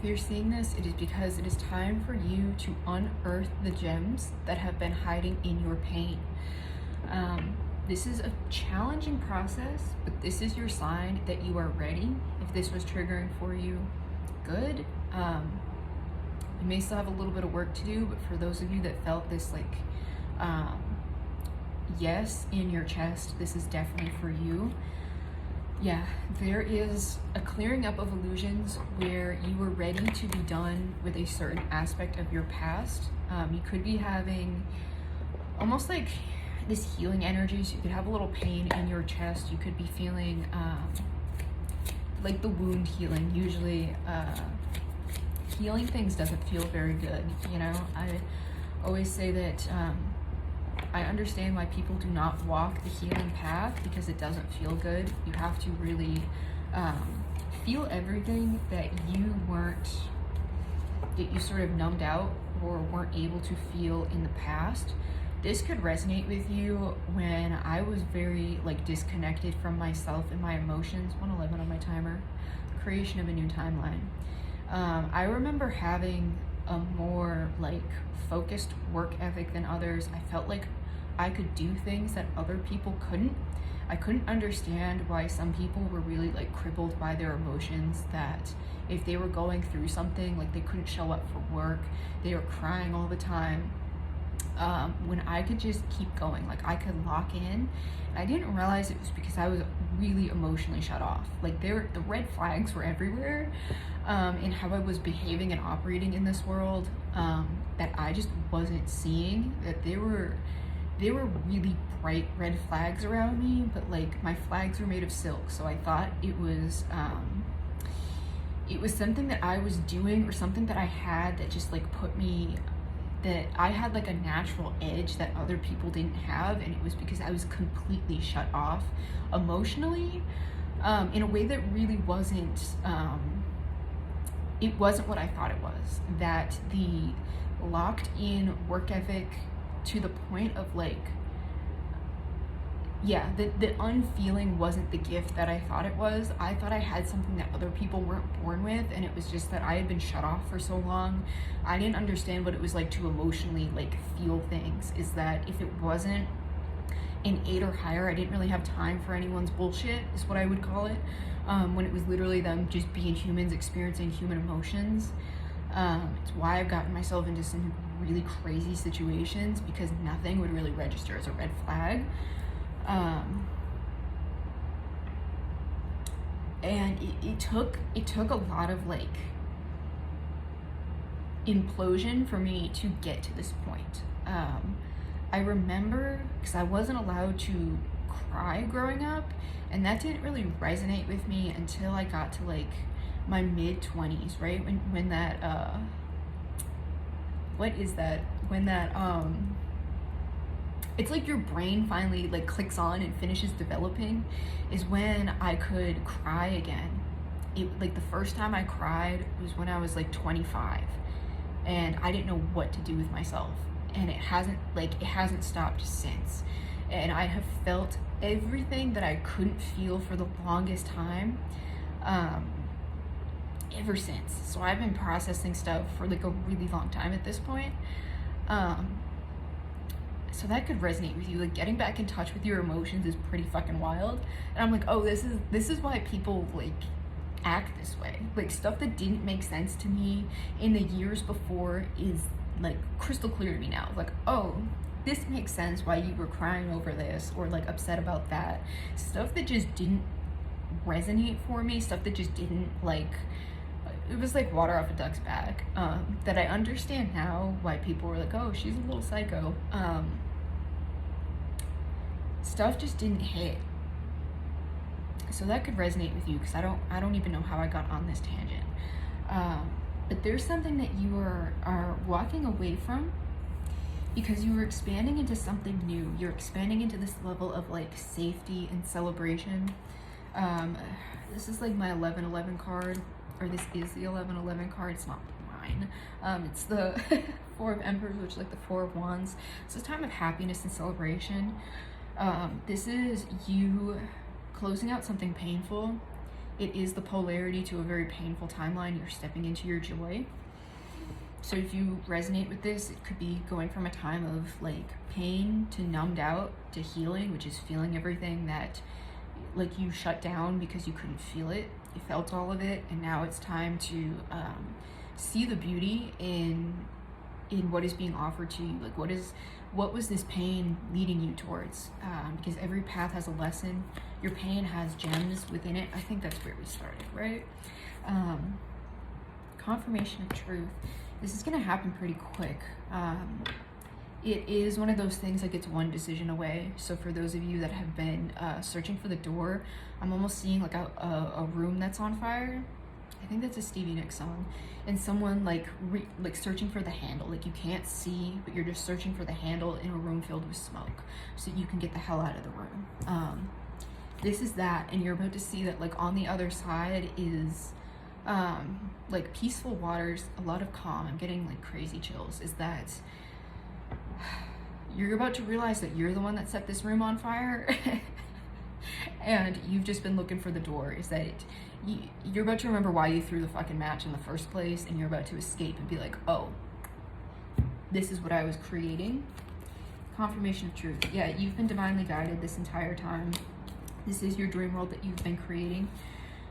you're seeing this, it is because it is time for you to unearth the gems that have been hiding in your pain. This is a challenging process, but this is your sign that you are ready. If this was triggering for you, good. You may still have a little bit of work to do, but for those of you that felt this yes in your chest, this is definitely for you. Yeah, there is a clearing up of illusions where you were ready to be done with a certain aspect of your past. You could be having almost like this healing energy, so you could have a little pain in your chest. You could be feeling like the wound healing. Usually healing things doesn't feel very good, you know? I always say that I understand why people do not walk the healing path, because it doesn't feel good. You have to really feel everything that you sort of numbed out or weren't able to feel in the past. This could resonate with you when I was very disconnected from myself and my emotions. 111 on my timer. Creation of a new timeline. I remember having a more focused work ethic than others. I felt like I could do things that other people couldn't. I couldn't understand why some people were really crippled by their emotions, that if they were going through something, they couldn't show up for work, they were crying all the time. When I could just keep going, I could lock in. And I didn't realize it was because I was really emotionally shut off. The red flags were everywhere in how I was behaving and operating in this world, that I just wasn't seeing. That there were really bright red flags around me, but my flags were made of silk. So I thought it was something that I was doing or something that I had that just put me, that I had a natural edge that other people didn't have, and it was because I was completely shut off emotionally, in a way that really wasn't, it wasn't what I thought it was. That the locked in work ethic to the point of the unfeeling wasn't the gift that I thought it was. I thought I had something that other people weren't born with, and it was just that I had been shut off for so long. I didn't understand what it was like to emotionally feel things. Is that if it wasn't an 8 or higher, I didn't really have time for anyone's bullshit, is what I would call it, when it was literally them just being humans, experiencing human emotions. It's why I've gotten myself into some really crazy situations, because nothing would really register as a red flag. And it took a lot of implosion for me to get to this point. I remember, because I wasn't allowed to cry growing up, and that didn't really resonate with me until I got to my mid-20s, right? When that what is that? When that it's your brain finally clicks on and finishes developing, is when I could cry again. It the first time I cried was when I was 25, and I didn't know what to do with myself, and it hasn't stopped since. And I have felt everything that I couldn't feel for the longest time, ever since. So I've been processing stuff for a really long time at this point. So that could resonate with you. Getting back in touch with your emotions is pretty fucking wild. And I'm oh, this is why people act this way. Stuff that didn't make sense to me in the years before is crystal clear to me now. Oh, this makes sense why you were crying over this, or upset about that. Stuff that just didn't resonate for me, stuff that just didn't it was water off a duck's back, that I understand now why people were oh, she's a little psycho. Stuff just didn't hit. So that could resonate with you, because I don't even know how I got on this tangent. But there's something that you are walking away from, because you were expanding into something new. You're expanding into this level of safety and celebration. This is my 1111 card, or this is the 1111 card. It's not mine. It's the Four of Emperors, which is the Four of Wands. So it's a time of happiness and celebration. This is you closing out something painful. It is the polarity to a very painful timeline. You're stepping into your joy. So if you resonate with this, it could be going from a time of like pain to numbed out to healing, which is feeling everything that like you shut down because you couldn't feel it. You felt all of it, and now it's time to see the beauty in what is being offered to you. Like what was this pain leading you towards? Because every path has a lesson. Your pain has gems within it. I think that's where we started, right? Confirmation of truth. This is going to happen pretty quick. It is one of those things that gets one decision away. So for those of you that have been searching for the door, I'm almost seeing like a room that's on fire. I think that's a Stevie Nicks song. And someone like searching for the handle. Like you can't see, but you're just searching for the handle in a room filled with smoke so you can get the hell out of the room. This is that, and you're about to see that like on the other side is like peaceful waters, a lot of calm. I'm getting like crazy chills. Is that you're about to realize that you're the one that set this room on fire and you've just been looking for the door. Is that you're about to remember why you threw the fucking match in the first place, and you're about to escape and be like, oh, this is what I was creating. Confirmation of truth. Yeah, you've been divinely guided this entire time. This is your dream world that you've been creating.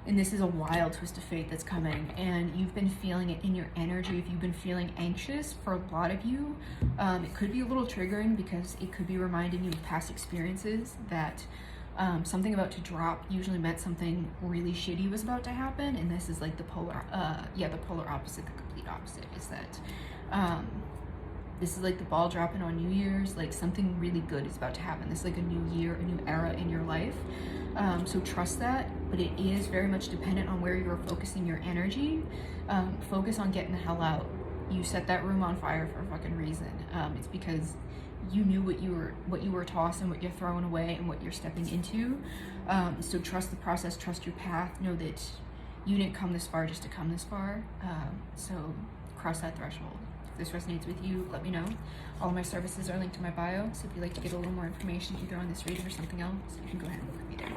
And this is a wild twist of fate that's coming, and you've been feeling it in your energy. If you've been feeling anxious, for a lot of you, it could be a little triggering because it could be reminding you of past experiences that something about to drop usually meant something really shitty was about to happen. And this is like the polar opposite, the complete opposite. Is that this is like the ball dropping on New Year's, like something really good is about to happen. This is like a new year, a new era in your life. So trust that, but it is very much dependent on where you're focusing your energy. Focus on getting the hell out. You set that room on fire for a fucking reason. It's because you knew what you were tossing, what you're throwing away, and what you're stepping into. So trust the process, trust your path. Know that you didn't come this far just to come this far. So cross that threshold. If this resonates with you, let me know. All of my services are linked in my bio, so if you'd like to get a little more information either on this reading or something else, you can go ahead and look me there.